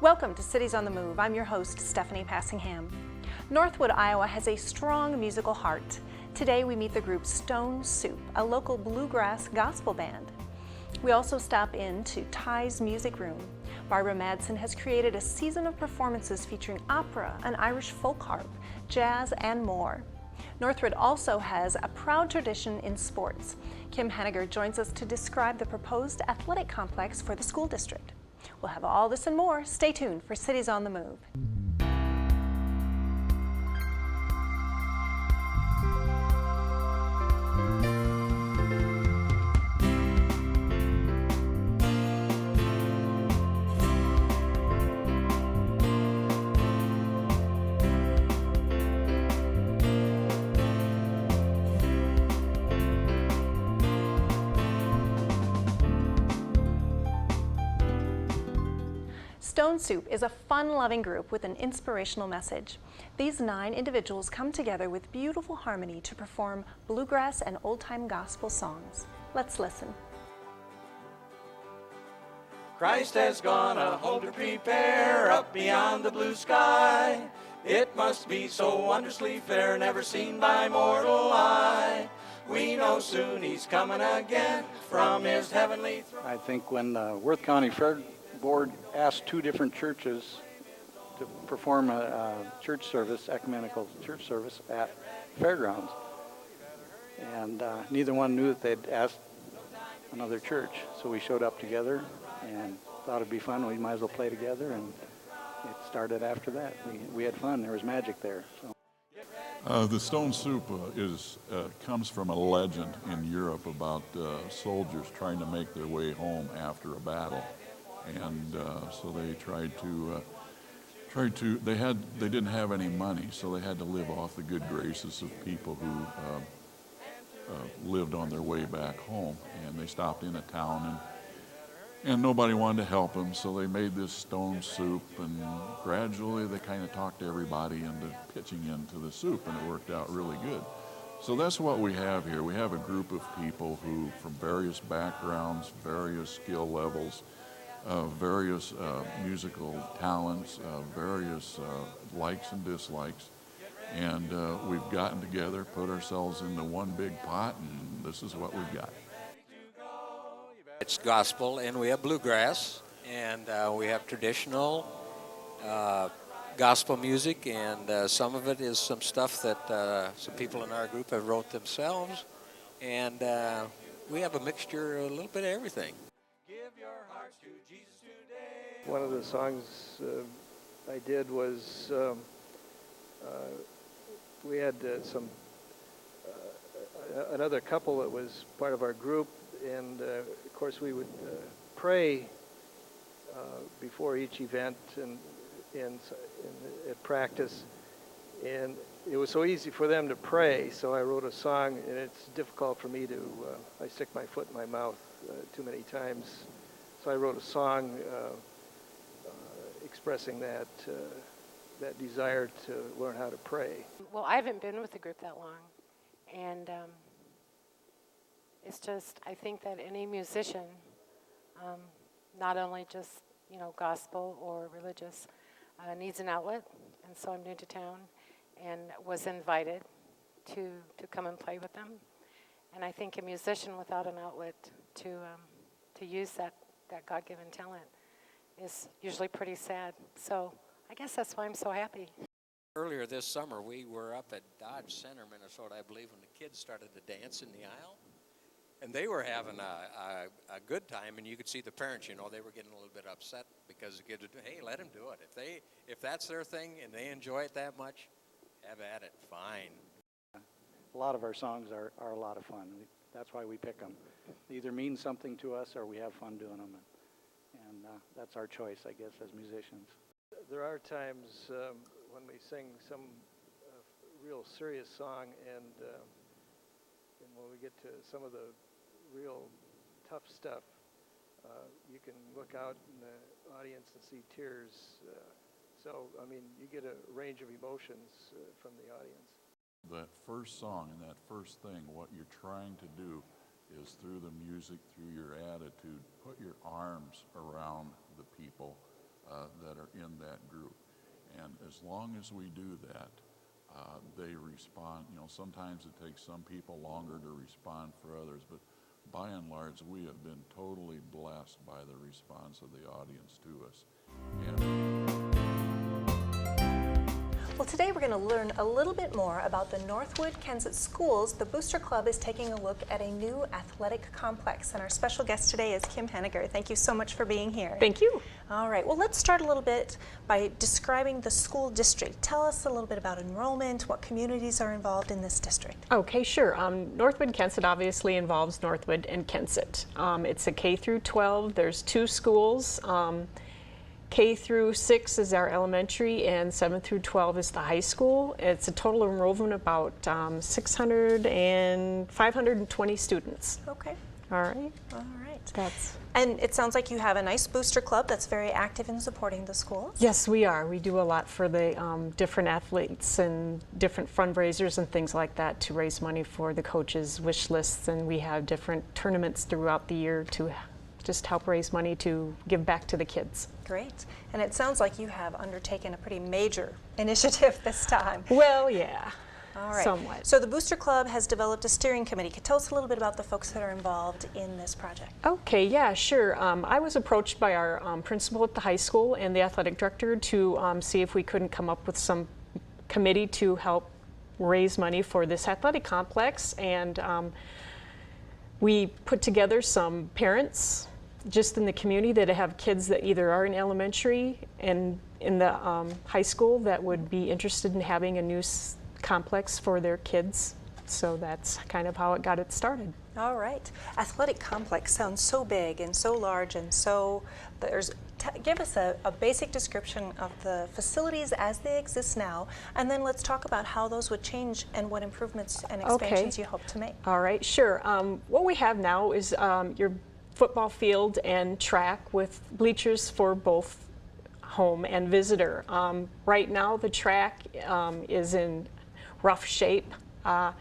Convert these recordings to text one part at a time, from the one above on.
Welcome to Cities on the Move. I'm your host, Stephanie Passingham. Northwood, Iowa has a strong musical heart. Today we meet the group Stone Soup, a local bluegrass gospel band. We also stop in to Ty's Music Room. Barbara Madsen has created a season of performances featuring opera, an Irish folk harp, jazz, and more. Northwood also has a proud tradition in sports. Kim Henniger joins us to describe the proposed athletic complex for the school district. We'll have all this and more. Stay tuned for Cities on the Move. Stone Soup is a fun-loving group with an inspirational message. These 9 individuals come together with beautiful harmony to perform bluegrass and old-time gospel songs. Let's listen. Christ has gone a home to prepare up beyond the blue sky. It must be so wondrously fair, never seen by mortal eye. We know soon he's coming again from his heavenly throne. I think when Worth County Fair Board asked 2 different churches to perform a church service, ecumenical church service at fairgrounds, and neither one knew that they'd asked another church. So we showed up together and thought it'd be fun. We might as well play together, and it started after that. We had fun. There was magic there. So. The Stone Soup comes from a legend in Europe about soldiers trying to make their way home after a battle. And so they they didn't have any money, so they had to live off the good graces of people who lived on their way back home. And they stopped in a town, and nobody wanted to help them, so they made this stone soup, and gradually they kind of talked everybody into pitching into the soup, and it worked out really good. So that's what we have here. We have a group of people who, from various backgrounds, various skill levels, various musical talents, various likes and dislikes, and we've gotten together, put ourselves into one big pot, and this is what we've got. It's gospel, and we have bluegrass, and we have traditional gospel music, and some of it is some stuff that some people in our group have wrote themselves, and we have a mixture, a little bit of everything. One of the songs I did was we had another couple that was part of our group, and of course we would pray before each event and at practice, and it was so easy for them to pray, so I wrote a song, and it's difficult for me to I stick my foot in my mouth too many times, so I wrote a song expressing that desire to learn how to pray. Well, I haven't been with the group that long, and it's just, I think that any musician, not only just, gospel or religious, needs an outlet, and so I'm new to town and was invited to come and play with them. And I think a musician without an outlet to use that God-given talent is usually pretty sad. So I guess that's why I'm so happy. Earlier this summer, we were up at Dodge Center, Minnesota, I believe, when the kids started to dance in the aisle. And they were having a good time, and you could see the parents, they were getting a little bit upset because the kids would, hey, let them do it. If that's their thing and they enjoy it that much, have at it, fine. A lot of our songs are a lot of fun. That's why we pick them. They either mean something to us or we have fun doing them. And that's our choice, I guess, as musicians. There are times when we sing some real serious song, and when we get to some of the real tough stuff, you can look out in the audience and see tears. So, you get a range of emotions from the audience. That first song and that first thing, what you're trying to do is through the music, through your attitude, put your arms around the people that are in that group. And as long as we do that, they respond. You know, sometimes it takes some people longer to respond for others, but by and large, we have been totally blessed by the response of the audience to us. Well, today we're going to learn a little bit more about the Northwood, Kansas schools. The Booster Club is taking a look at a new athletic complex, and our special guest today is Kim Henniger. Thank you so much for being here. Thank you. All right, well, let's start a little bit by describing the school district. Tell us a little bit about enrollment, what communities are involved in this district. Okay, sure. Northwood Kensett obviously involves Northwood and Kensett. It's a K through 12. There's 2 schools. K through 6 is our elementary, and 7 through 12 is the high school. It's a total enrollment of about 520 students. Okay. All right. All right. That's. And it sounds like you have a nice booster club that's very active in supporting the schools. Yes, we are. We do a lot for the different athletes and different fundraisers and things like that to raise money for the coaches' wish lists, and we have different tournaments throughout the year to just help raise money to give back to the kids. Great. And it sounds like you have undertaken a pretty major initiative this time. Well, yeah. All right. Somewhat. So the Booster Club has developed a steering committee. Could you tell us a little bit about the folks that are involved in this project? Okay, yeah, sure. I was approached by our principal at the high school and the athletic director to see if we couldn't come up with some committee to help raise money for this athletic complex. And we put together some parents just in the community that have kids that either are in elementary and in the high school that would be interested in having a new complex for their kids. So that's kind of how it got it started. All right. Athletic complex sounds so big and so large, and so give us a basic description of the facilities as they exist now, and then let's talk about how those would change and what improvements and expansions you hope to make. All right, sure. What we have now is your football field and track with bleachers for both home and visitor. Right now the track is in rough shape. A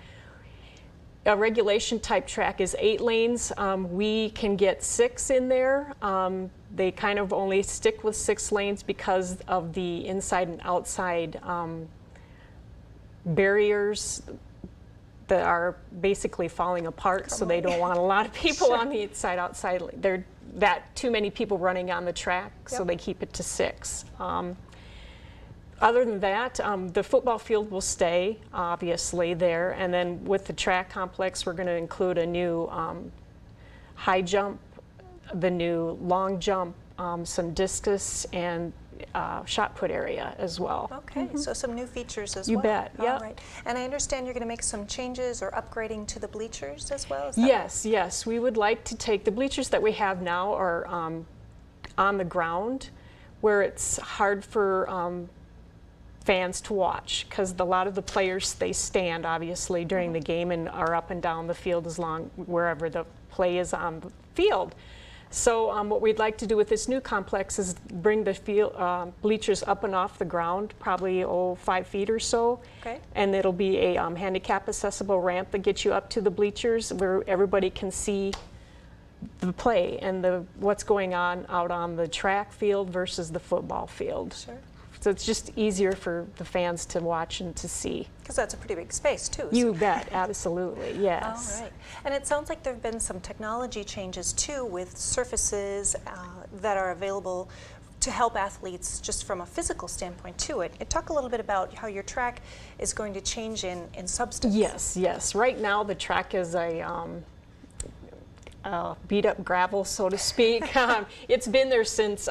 regulation type track is 8 lanes. We can get 6 in there. They kind of only stick with 6 lanes because of the inside and outside barriers that are basically falling apart, so they don't want a lot of people on the inside outside. They're too many people running on the track, so they keep it to 6. Other than that, the football field will stay, obviously, there. And then with the track complex, we're going to include a new high jump, the new long jump, some discus, and shot put area as well. Okay, so some new features as You well. bet, yeah. All right. And I understand you're going to make some changes or upgrading to the bleachers as well? Is that Yes, yes. We would like to take the bleachers that we have now are on the ground where it's hard for fans to watch, because a lot of the players, they stand obviously during the game and are up and down the field as long wherever the play is on the field. So what we'd like to do with this new complex is bring the field bleachers up and off the ground, probably 5 feet or so. Okay. And it'll be a handicap accessible ramp that gets you up to the bleachers where everybody can see the play and what's going on out on the track field versus the football field. Sure. So it's just easier for the fans to watch and to see. Because that's a pretty big space too. You bet, absolutely, yes. All right. And it sounds like there have been some technology changes too with surfaces that are available to help athletes just from a physical standpoint too. Talk a little bit about how your track is going to change in substance. Yes, yes. Right now the track is a beat up gravel, so to speak. It's been there since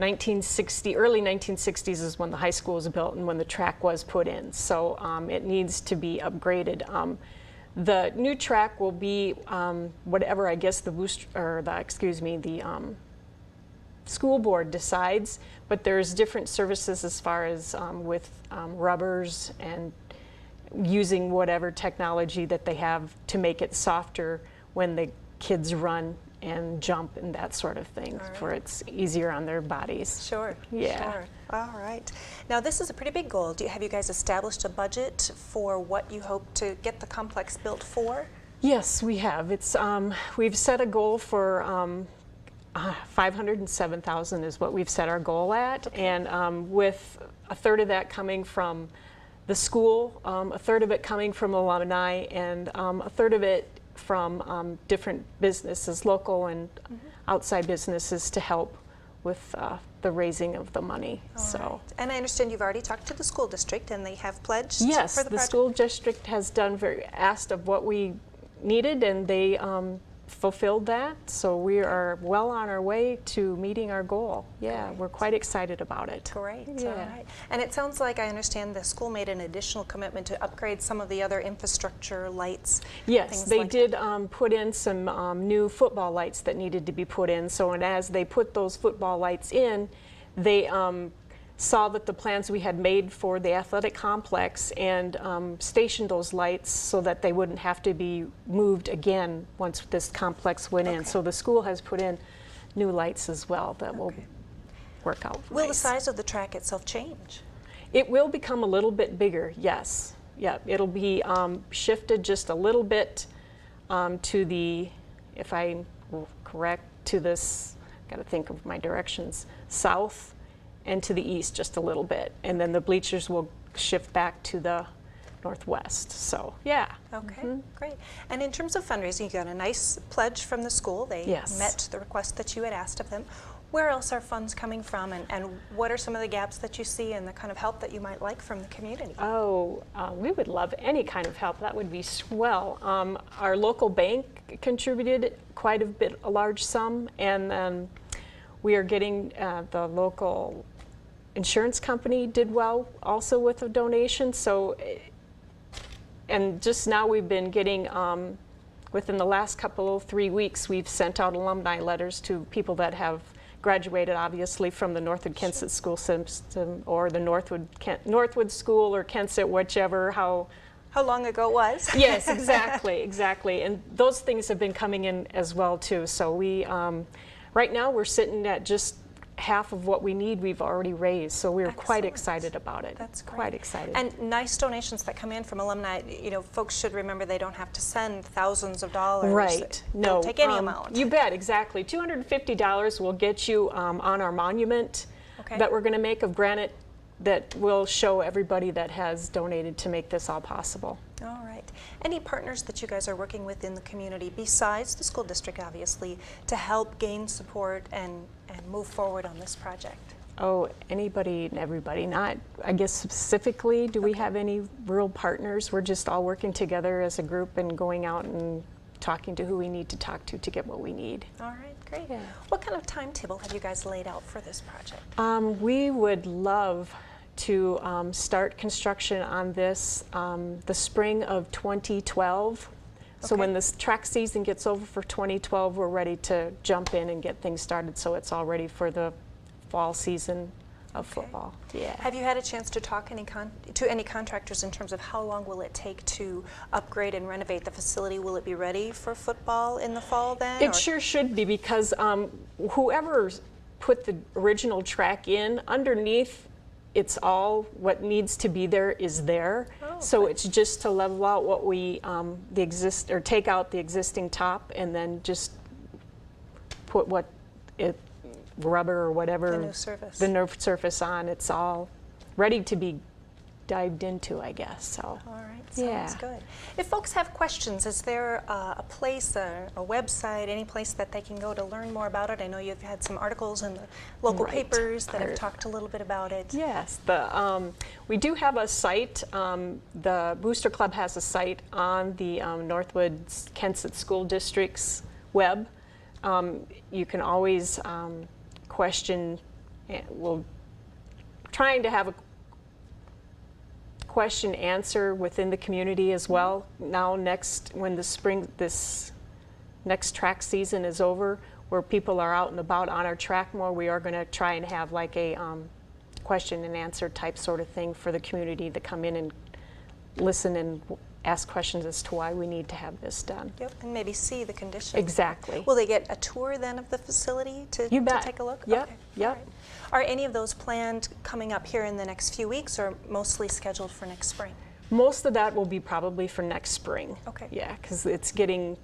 1960, early 1960s is when the high school was built and when the track was put in. So it needs to be upgraded. The new track will be whatever I guess the school board decides, but there's different services as far as with rubbers and using whatever technology that they have to make it softer when the kids run and jump and that sort of thing, for it's easier on their bodies. Sure. Yeah. Sure. All right. Now this is a pretty big goal. Have you guys established a budget for what you hope to get the complex built for? Yes, we have. It's we've set a goal for 507,000 is what we've set our goal at, and with a third of that coming from the school, a third of it coming from alumni, and a third of it from different businesses, local and outside businesses, to help with the raising of the money. Right. And I understand you've already talked to the school district, and they have pledged yes, for the project? School district has asked of what we needed, and they fulfilled that. So we are well on our way to meeting our goal. Yeah, we're quite excited about it. Great. Yeah. All right. And it sounds like, I understand, the school made an additional commitment to upgrade some of the other infrastructure, lights. Yes, they like did put in some new football lights that needed to be put in. So, and as they put those football lights in, they saw that the plans we had made for the athletic complex and stationed those lights so that they wouldn't have to be moved again once this complex went in. So the school has put in new lights as well that will work out Will the nice. size of the track itself change? It will become a little bit bigger, yes. Yeah, it'll be shifted just a little bit to the, if I'm correct, to this, got to think of my directions, south and to the east just a little bit. And then the bleachers will shift back to the northwest. So, yeah. Okay, great. And in terms of fundraising, you got a nice pledge from the school. They met the request that you had asked of them. Where else are funds coming from, and what are some of the gaps that you see and the kind of help that you might like from the community? Oh, we would love any kind of help. That would be swell. Our local bank contributed quite a large sum, and then we are getting the local insurance company did well also with a donation. So, and just now we've been getting, within the last 3 weeks, we've sent out alumni letters to people that have graduated, obviously, from the Northwood Kensett school system, or the Northwood school, or Kensett, whichever, how long ago it was. Yes, exactly, exactly. And those things have been coming in as well, too. So we, right now, we're sitting at just half of what we need we've already raised. So we're quite excited about it. That's great. Quite excited. And nice donations that come in from alumni. You know, folks should remember they don't have to send thousands of dollars. Right. They'll No. take any amount. You bet, exactly. $250 will get you on our monument that we're going to make of granite that will show everybody that has donated to make this all possible. All right. Any partners that you guys are working with in the community, besides the school district, obviously, to help gain support and move forward on this project? Oh, anybody and everybody. Not, I guess specifically, do we have any real partners? We're just all working together as a group and going out and talking to who we need to talk to get what we need. All right, great. Yeah. What kind of timetable have you guys laid out for this project? We would love to start construction on this the spring of 2012. So when this track season gets over for 2012, we're ready to jump in and get things started so it's all ready for the fall season of football. Yeah. Have you had a chance to talk to any contractors in terms of how long will it take to upgrade and renovate the facility? Will it be ready for football in the fall then? It sure should be, because whoever put the original track in, underneath it's all what needs to be there is there. So it's just to level out what we take out the existing top and then just put rubber or whatever, the new surface on. It's all ready to be dived into, I guess. So. All right, sounds good. If folks have questions, is there a place, a website, any place that they can go to learn more about it? I know you've had some articles in the local papers that have talked a little bit about it. Yes, we do have a site. The Booster Club has a site on the Northwood Kensett School District's web. You can always question. We're trying to have a question answer within the community as well. Now when this next track season is over, where people are out and about on our track more, we are going to try and have like a question and answer type sort of thing for the community to come in and listen and ask questions as to why we need to have this done. Yep, and maybe see the conditions. Exactly. Will they get a tour then of the facility to take a look? Yep, okay. yep. Right. Are any of those planned coming up here in the next few weeks, or mostly scheduled for next spring? Most of that will be probably for next spring. Okay. Yeah, because it's getting,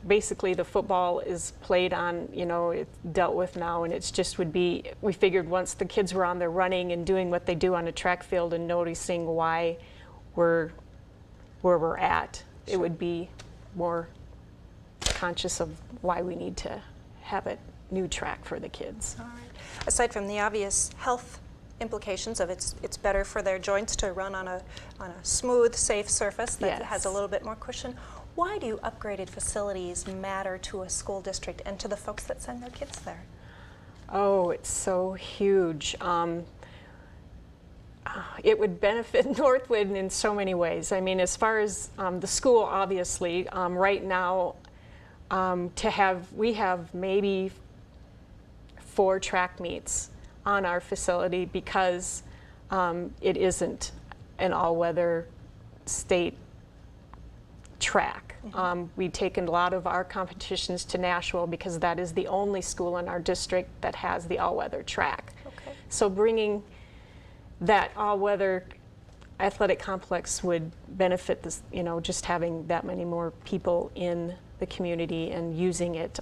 basically the football is played on, it's dealt with now, and it's just would be, we figured once the kids were on there running and doing what they do on a track field and noticing why we're where we're at, it would be more conscious of why we need to have a new track for the kids. All right. Aside from the obvious health implications of it's better for their joints to run on a smooth, safe surface that has a little bit more cushion, why do upgraded facilities matter to a school district and to the folks that send their kids there? Oh, it's so huge. It would benefit Northwood in so many ways. I mean, as far as the school, obviously, right now, we have maybe 4 track meets on our facility because it isn't an all-weather state track. We've taken a lot of our competitions to Nashville because that is the only school in our district that has the all-weather track. Okay. So bringing that all-weather athletic complex would benefit this, just having that many more people in the community and using it.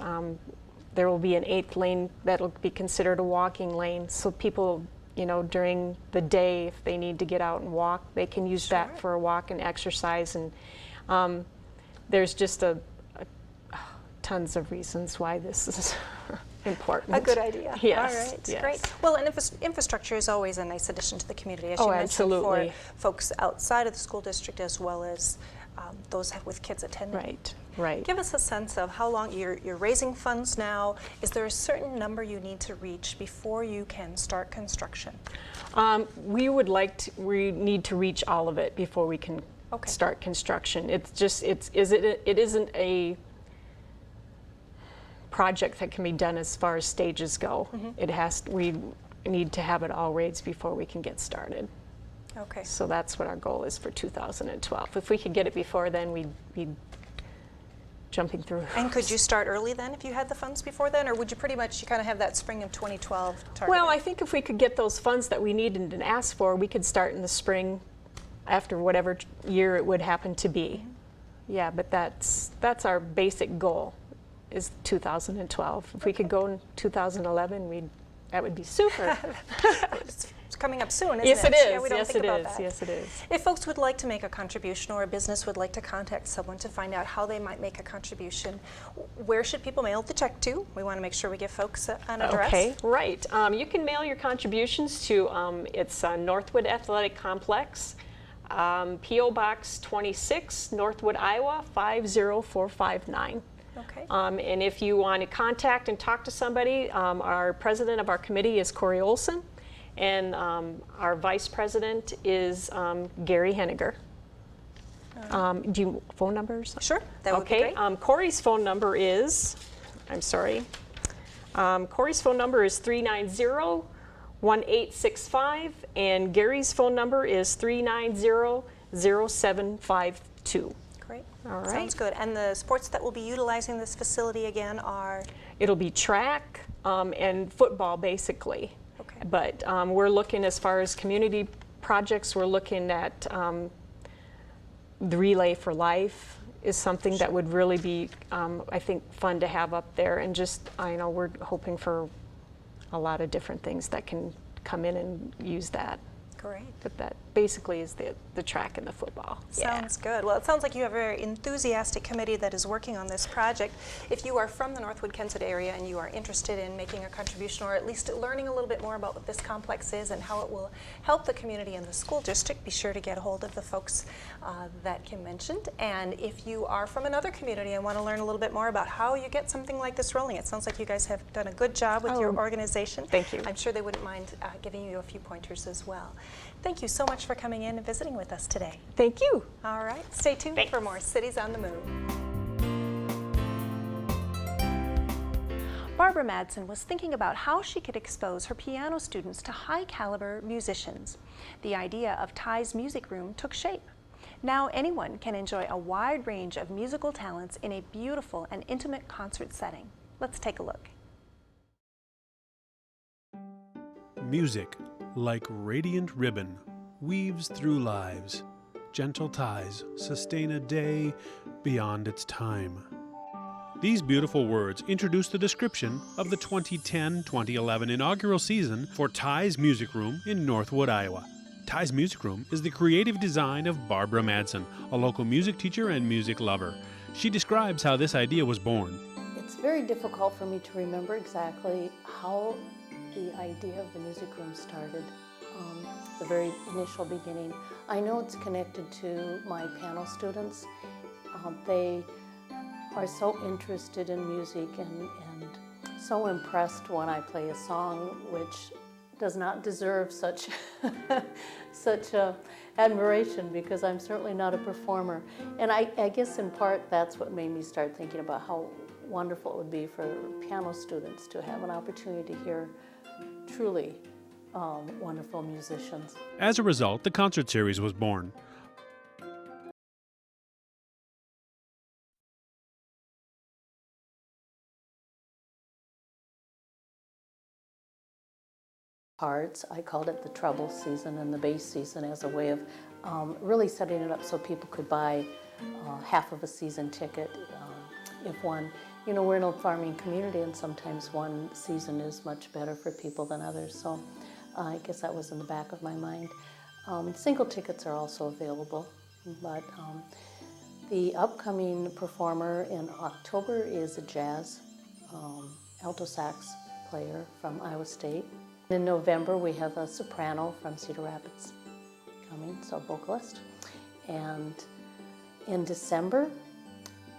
There will be an 8th lane that'll be considered a walking lane, so people, during the day, if they need to get out and walk, they can use that for a walk and exercise. And there's just tons of reasons why this is important. A good idea. Yes. All right. Yes. Great. Well, and infrastructure is always a nice addition to the community, as you mentioned, absolutely. for folks outside of the school district as well as those with kids attending. Right. Right. Give us a sense of how long you're raising funds now. Is there a certain number you need to reach before you can start construction? We need to reach all of it before we can start construction. It isn't a project that can be done as far as stages go. We need to have it all raised before we can get started. Okay. So that's what our goal is for 2012. If we could get it before then, we'd be jumping through. And could you start early then if you had the funds before then, or would you pretty much kind of have that spring of 2012 target? Well, I think if we could get those funds that we needed and asked for, we could start in the spring after whatever year it would happen to be. Yeah, but that's our basic goal, is 2012. If we could go in 2011, that would be super. It's coming up soon, isn't it? Yes, it is. Yeah, we don't think about that. Yes, it is. If folks would like to make a contribution, or a business would like to contact someone to find out how they might make a contribution, where should people mail the check to? We want to make sure we give folks an address. Okay, right. You can mail your contributions to, it's Northwood Athletic Complex, P.O. Box 26, Northwood, Iowa, 50459. Okay. And if you want to contact and talk to somebody, our president of our committee is Corey Olson, and our vice president is Gary Henniger. Do you phone numbers? Sure, that would be great. Corey's phone number is, Corey's phone number is 390-1865, and Gary's phone number is 390-0752. Great. All right. Sounds good. And the sports that will be utilizing this facility again are? It'll be track and football, basically. Okay. But we're looking, as far as community projects, we're looking at the Relay for Life is something that would really be, I think, fun to have up there. And just, we're hoping for a lot of different things that can come in and use that. Great. But that basically is the track and the football. Sounds good. Well, it sounds like you have a very enthusiastic committee that is working on this project. If you are from the Northwood-Kensett area and you are interested in making a contribution, or at least learning a little bit more about what this complex is and how it will help the community and the school district, be sure to get a hold of the folks that Kim mentioned. And if you are from another community and want to learn a little bit more about how you get something like this rolling, it sounds like you guys have done a good job with your organization. Thank you. I'm sure they wouldn't mind giving you a few pointers as well. Thank you so much for coming in and visiting with us today. Thank you. All right, stay tuned for more Cities on the Move. Barbara Madsen was thinking about how she could expose her piano students to high-caliber musicians. The idea of Ty's Music Room took shape. Now anyone can enjoy a wide range of musical talents in a beautiful and intimate concert setting. Let's take a look. Music, like radiant ribbon, weaves through lives, gentle ties sustain a day beyond its time. These beautiful words introduce the description of the 2010-2011 inaugural season for Ties Music Room in Northwood, Iowa. Ties Music Room is the creative design of Barbara Madsen, a local music teacher and music lover. She describes how this idea was born. It's very difficult for me to remember exactly how the idea of the music room started, the very initial beginning. I know it's connected to my piano students. They are so interested in music and so impressed when I play a song which does not deserve such admiration, because I'm certainly not a performer. And I guess in part that's what made me start thinking about how wonderful it would be for piano students to have an opportunity to hear truly wonderful musicians. As a result, the concert series was born. Parts. I called it the treble season and the bass season as a way of really setting it up so people could buy half of a season ticket if one. You know, we're in a farming community, and sometimes one season is much better for people than others, so I guess that was in the back of my mind. Single tickets are also available, but the upcoming performer in October is a jazz alto sax player from Iowa State. In November, we have a soprano from Cedar Rapids coming, so vocalist. And in December,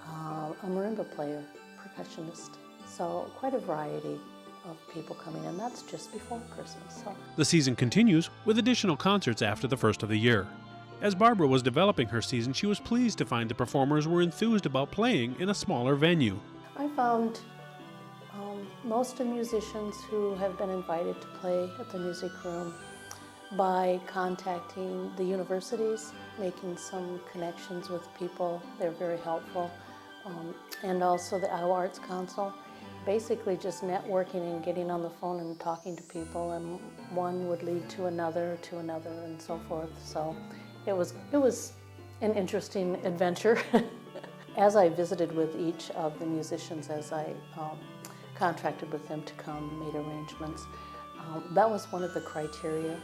a marimba player, percussionist. So quite a variety of people coming, and that's just before Christmas. So. The season continues with additional concerts after the first of the year. As Barbara was developing her season, she was pleased to find the performers were enthused about playing in a smaller venue. I found most of the musicians who have been invited to play at the music room by contacting the universities, making some connections with people. They're very helpful. And also the Iowa Arts Council, basically just networking and getting on the phone and talking to people, and one would lead to another and so forth. So it was an interesting adventure. As I visited with each of the musicians, as I contracted with them to come, made arrangements, that was one of the criteria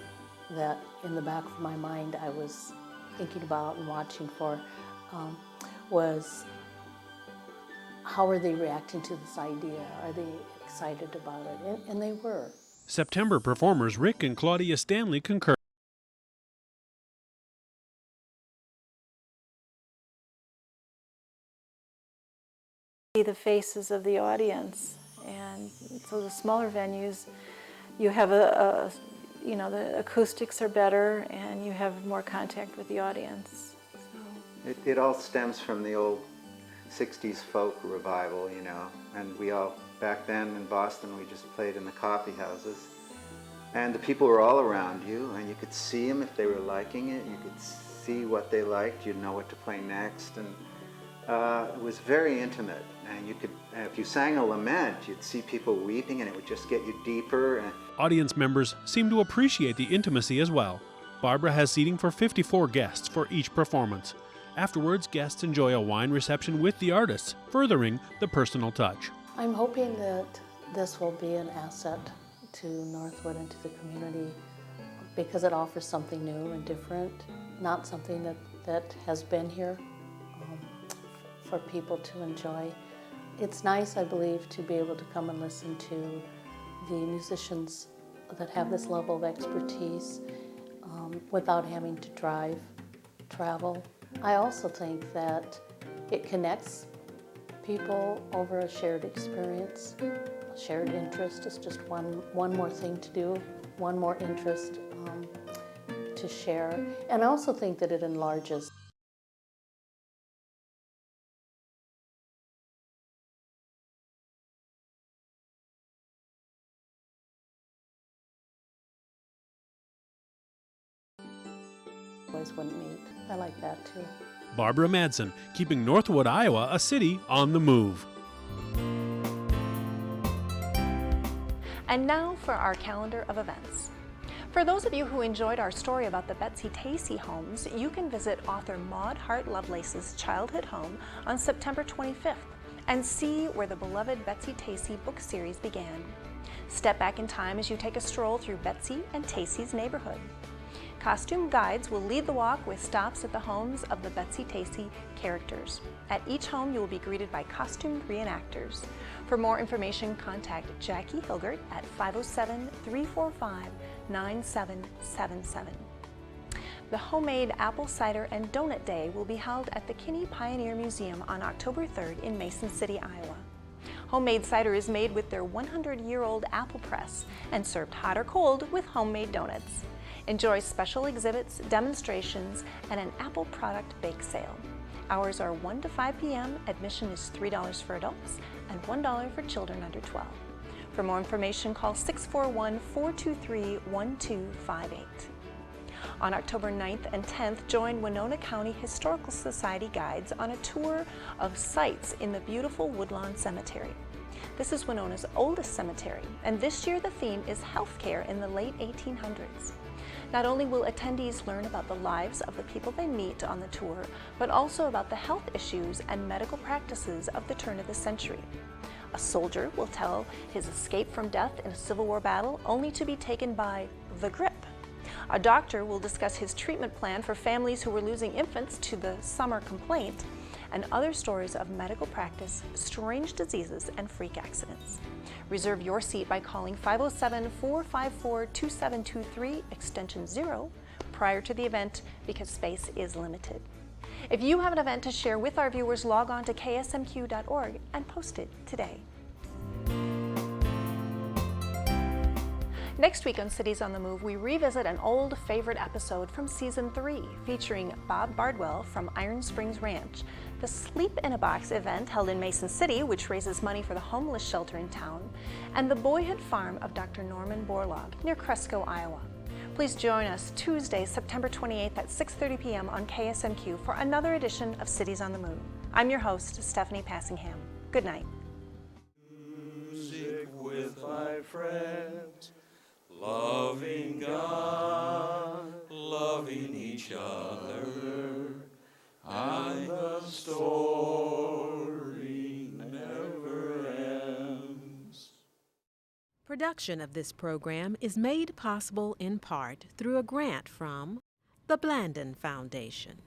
that in the back of my mind I was thinking about and watching for, was how are they reacting to this idea? Are they excited about it? And they were. September performers Rick and Claudia Stanley concur. See the faces of the audience, and so the smaller venues, you have the acoustics are better, and you have more contact with the audience. So. It all stems from the old 60s folk revival, you know, and we all, back then in Boston, we just played in the coffee houses, and the people were all around you, and you could see them if they were liking it, you could see what they liked, you'd know what to play next, and it was very intimate. And you could, if you sang a lament, you'd see people weeping, and it would just get you deeper. Audience members seem to appreciate the intimacy as well. Barbara has seating for 54 guests for each performance. Afterwards, guests enjoy a wine reception with the artists, furthering the personal touch. I'm hoping that this will be an asset to Northwood and to the community, because it offers something new and different, not something that has been here for people to enjoy. It's nice, I believe, to be able to come and listen to the musicians that have this level of expertise without having to travel. I also think that it connects people over a shared experience. A shared interest is just one more thing to do, one more interest to share. And I also think that it enlarges. Wouldn't meet. I like that too. Barbara Madsen, keeping Northwood, Iowa, a city on the move. And now for our calendar of events. For those of you who enjoyed our story about the Betsy Tacy homes, you can visit author Maud Hart Lovelace's childhood home on September 25th and see where the beloved Betsy Tacy book series began. Step back in time as you take a stroll through Betsy and Tacy's neighborhood. Costume guides will lead the walk with stops at the homes of the Betsy Tacy characters. At each home, you will be greeted by costumed reenactors. For more information, contact Jackie Hilgert at 507-345-9777. The Homemade Apple Cider and Donut Day will be held at the Kinney Pioneer Museum on October 3rd in Mason City, Iowa. Homemade cider is made with their 100-year-old apple press and served hot or cold with homemade donuts. Enjoy special exhibits, demonstrations, and an apple product bake sale. Hours are 1 to 5 p.m. Admission is $3 for adults and $1 for children under 12. For more information, call 641-423-1258. On October 9th and 10th, join Winona County Historical Society guides on a tour of sites in the beautiful Woodlawn Cemetery. This is Winona's oldest cemetery, and this year the theme is healthcare in the late 1800s. Not only will attendees learn about the lives of the people they meet on the tour, but also about the health issues and medical practices of the turn of the century. A soldier will tell his escape from death in a Civil War battle only to be taken by the grip. A doctor will discuss his treatment plan for families who were losing infants to the summer complaint, and other stories of medical practice, strange diseases, and freak accidents. Reserve your seat by calling 507-454-2723 extension 0 prior to the event because space is limited. If you have an event to share with our viewers, log on to ksmq.org and post it today. Next week on Cities on the Move, we revisit an old favorite episode from Season 3 featuring Bob Bardwell from Iron Springs Ranch, the Sleep in a Box event held in Mason City, which raises money for the homeless shelter in town, and the Boyhood Farm of Dr. Norman Borlaug near Cresco, Iowa. Please join us Tuesday, September 28th at 6:30 p.m. on KSMQ for another edition of Cities on the Move. I'm your host, Stephanie Passingham. Good night. Music with my friends. Loving God, loving each other, and the story never ends. Production of this program is made possible in part through a grant from the Blandon Foundation.